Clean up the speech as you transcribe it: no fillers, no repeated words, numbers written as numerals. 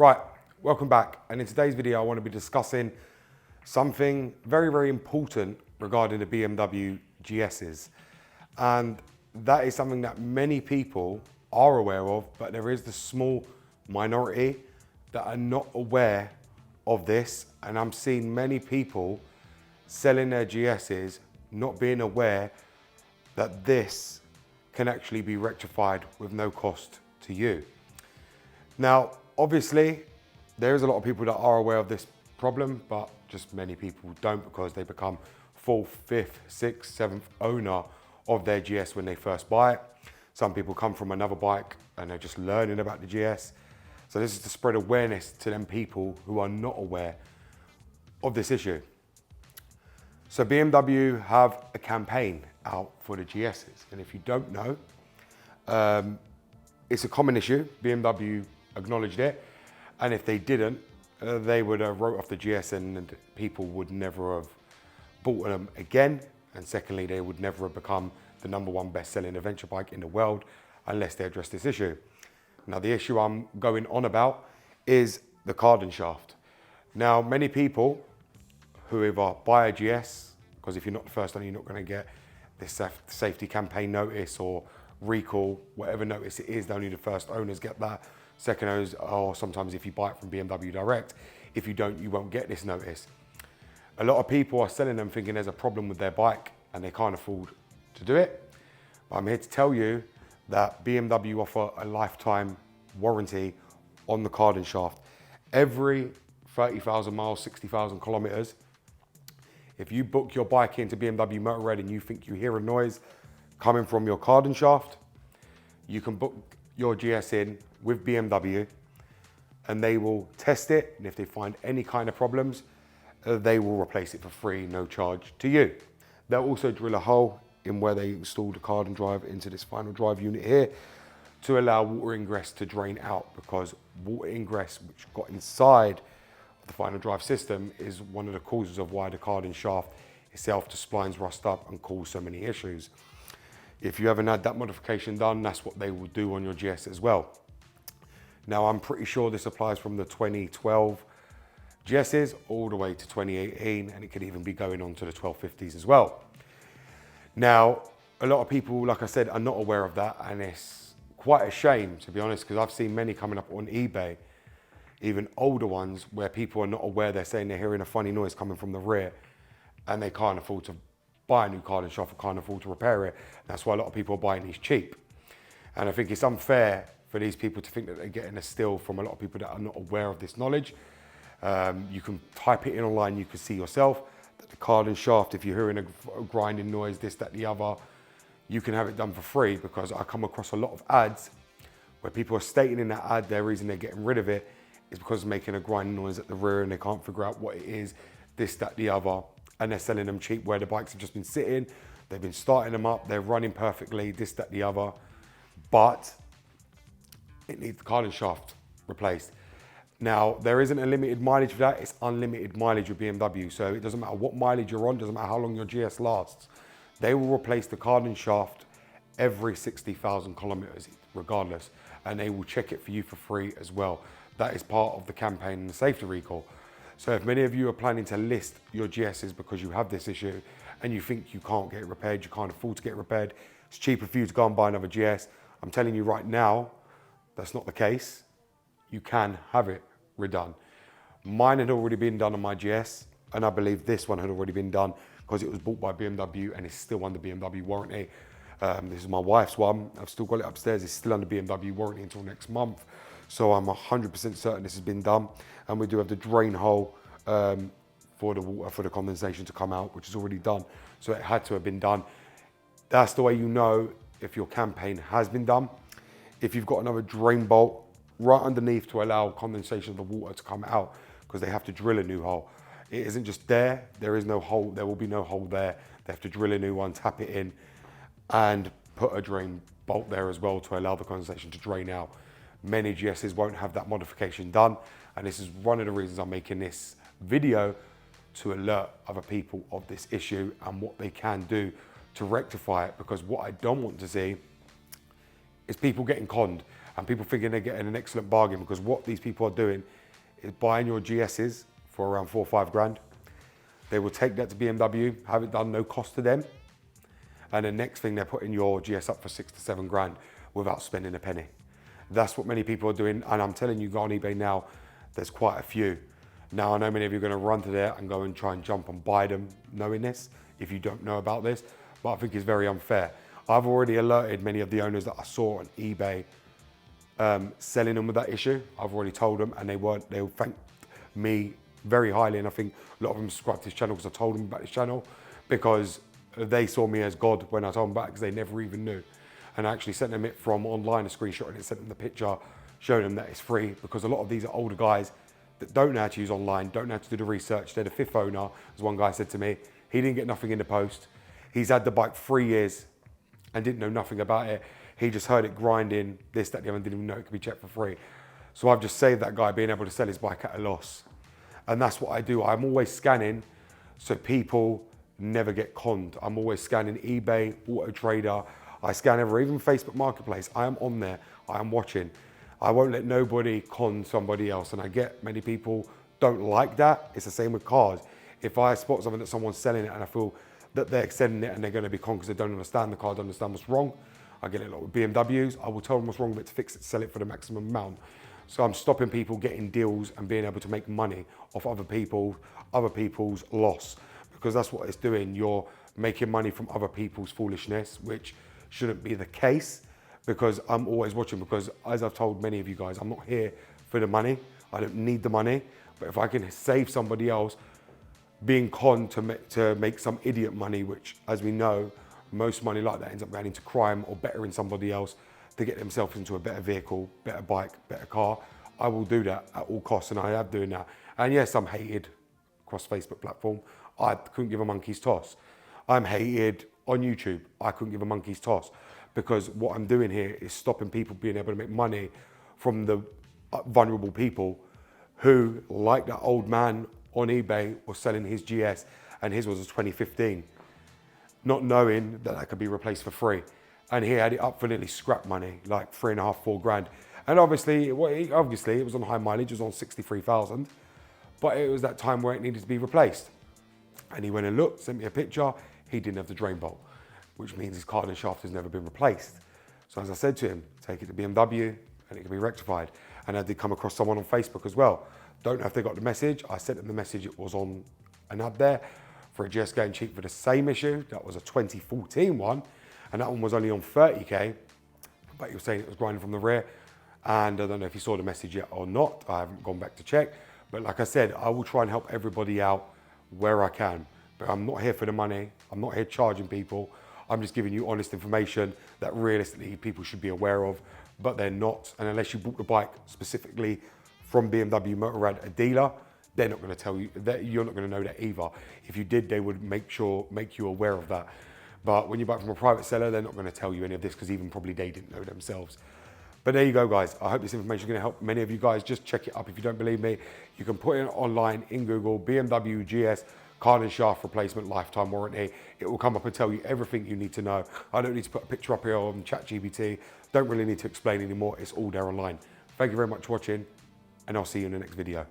Right, welcome back. And in today's video, I want to be discussing something very, very important regarding the BMW GSs. And that is something that many people are aware of, but there is the small minority that are not aware of this. And I'm seeing many people selling their GSs not being aware that this can actually be rectified with no cost to you. Now, obviously, there is a lot of people that are aware of this problem, but just many people don't because they become fourth, fifth, sixth, seventh owner of their GS when they first buy it. Some people come from another bike and they're just learning about the GS. So this is to spread awareness to them people who are not aware of this issue. So BMW have a campaign out for the GSs. And if you don't know, it's a common issue. BMW acknowledged it. And if they didn't, they would have wrote off the GS and people would never have bought them again. And secondly, they would never have become the #1 best-selling adventure bike in the world unless they address this issue. Now, the issue I'm going on about is the Cardan shaft. Now, many people who either buy a GS, because if you're not the first owner, you're not going to get this safety campaign notice or recall, whatever notice it is, only the first owners get that. Second owners, or sometimes if you buy it from BMW direct, if you don't, you won't get this notice. A lot of people are selling them thinking there's a problem with their bike and they can't afford to do it. But I'm here to tell you that BMW offer a lifetime warranty on the Cardan shaft. Every 30,000 miles, 60,000 kilometers, if you book your bike into BMW Motorrad and you think you hear a noise coming from your Cardan shaft, you can book your GS in with BMW and they will test it. And if they find any kind of problems, they will replace it for free, no charge to you. They'll also drill a hole in where they installed the Cardan drive into this final drive unit here to allow water ingress to drain out, because water ingress, which got inside the final drive system, is one of the causes of why the Cardan shaft itself, the splines rust up and cause so many issues. If you haven't had that modification done, that's what they will do on your GS as well. Now, I'm pretty sure this applies from the 2012 GSs all the way to 2018, and it could even be going on to the 1250s as well. Now, a lot of people, like I said, are not aware of that, and it's quite a shame, to be honest, because I've seen many coming up on eBay, even older ones, where people are not aware. They're saying they're hearing a funny noise coming from the rear and they can't afford to buy a new Cardan shaft or can't afford to repair it. That's why a lot of people are buying these cheap. And I think it's unfair for these people to think that they're getting a steal from a lot of people that are not aware of this knowledge. You can type it in online, you can see yourself that the Cardan shaft, if you're hearing a grinding noise, this, that, the other, you can have it done for free, because I come across a lot of ads where people are stating in that ad their reason they're getting rid of it is because it's making a grinding noise at the rear and they can't figure out what it is, this, that, the other, and they're selling them cheap where the bikes have just been sitting, they've been starting them up, they're running perfectly, this, that, the other, but it needs the Cardan shaft replaced. Now, there isn't a limited mileage for that, it's unlimited mileage with BMW, so it doesn't matter what mileage you're on, doesn't matter how long your GS lasts, they will replace the Cardan shaft every 60,000 kilometers, regardless, and they will check it for you for free as well. That is part of the campaign and the safety recall. So if many of you are planning to list your GSs because you have this issue and you think you can't get it repaired, you can't afford to get it repaired, it's cheaper for you to go and buy another GS, I'm telling you right now, that's not the case. You can have it redone. Mine had already been done on my GS, and I believe this one had already been done because it was bought by BMW and it's still under BMW warranty. This is my wife's one. I've still got it upstairs. It's still under BMW warranty until next month. So I'm 100% certain this has been done. And we do have the drain hole for the water, for the condensation to come out, which is already done. So it had to have been done. That's the way you know if your campaign has been done. If you've got another drain bolt right underneath to allow condensation of the water to come out, because they have to drill a new hole. It isn't just there. There is no hole. There will be no hole there. They have to drill a new one, tap it in, and put a drain bolt there as well to allow the condensation to drain out. Many GSs won't have that modification done, and this is one of the reasons I'm making this video, to alert other people of this issue and what they can do to rectify it, because what I don't want to see is people getting conned. And people thinking they're getting an excellent bargain, because what these people are doing is buying your GSs for around 4 or 5 grand. They will take that to BMW, have it done no cost to them. And the next thing, they're putting your GS up for 6 to 7 grand without spending a penny. That's what many people are doing. And I'm telling you, go on eBay now, there's quite a few. Now, I know many of you are going to run to there and go and try and jump and buy them knowing this, if you don't know about this, but I think it's very unfair. I've already alerted many of the owners that I saw on eBay selling them with that issue. I've already told them, and they thanked me very highly, and I think a lot of them subscribed to this channel because I told them about this channel, because they saw me as God when I told them about it, because they never even knew. And I actually sent them it from online, a screenshot, and it sent them the picture showing them that it's free, because a lot of these are older guys that don't know how to use online, don't know how to do the research. They're the 5th owner, as one guy said to me. He didn't get nothing in the post. He's had the bike 3 years and didn't know nothing about it. He just heard it grinding, this, that, the other, and didn't even know it could be checked for free. So I've just saved that guy being able to sell his bike at a loss. And that's what I do. I'm always scanning so people never get conned. I'm always scanning eBay, Auto Trader. I scan even Facebook Marketplace. I am on there. I am watching. I won't let nobody con somebody else. And I get many people don't like that. It's the same with cars. If I spot something that someone's selling it and I feel that they're selling it and they're going to be con because they don't understand the car, don't understand what's wrong, I get it a lot with BMWs. I will tell them what's wrong with it to fix it, sell it for the maximum amount. So I'm stopping people getting deals and being able to make money off other people's loss, because that's what it's doing. You're making money from other people's foolishness, which shouldn't be the case, because I'm always watching, because as I've told many of you guys, I'm not here for the money. I don't need the money, but if I can save somebody else being conned to make some idiot money, which, as we know, most money like that ends up going into crime or bettering somebody else to get themselves into a better vehicle, better bike, better car, I will do that at all costs, and I have doing that. And yes, I'm hated across Facebook platform. I couldn't give a monkey's toss. I'm hated on YouTube. I couldn't give a monkey's toss, because what I'm doing here is stopping people being able to make money from the vulnerable people who, like that old man on eBay, was selling his GS, and his was a 2015, not knowing that that could be replaced for free. And he had it up for nearly scrap money, like 3.5, 4 grand. And obviously it was on high mileage, it was on 63,000, but it was that time where it needed to be replaced. And he went and looked, sent me a picture, he didn't have the drain bolt, which means his Cardan shaft has never been replaced. So as I said to him, take it to BMW and it can be rectified. And I did come across someone on Facebook as well. Don't know if they got the message. I sent them the message, it was on an ad there for a GS going cheap for the same issue. That was a 2014 one, and that one was only on 30K, but he was saying it was grinding from the rear. And I don't know if you saw the message yet or not. I haven't gone back to check. But like I said, I will try and help everybody out where I can. But I'm not here for the money. I'm not here charging people. I'm just giving you honest information that realistically people should be aware of, but they're not. And unless you bought the bike specifically from BMW Motorrad, a dealer, they're not going to tell you that. You're not going to know that either. If you did, they would make you aware of that. But when you buy from a private seller, they're not going to tell you any of this, because even probably they didn't know themselves. But there you go, guys. I hope this information is going to help many of you guys. Just check it up. If you don't believe me, you can put it online in Google, BMW GS Cardan shaft replacement lifetime warranty. It will come up and tell you everything you need to know. I don't need to put a picture up here on ChatGPT. Don't really need to explain anymore. It's all there online. Thank you very much for watching, and I'll see you in the next video.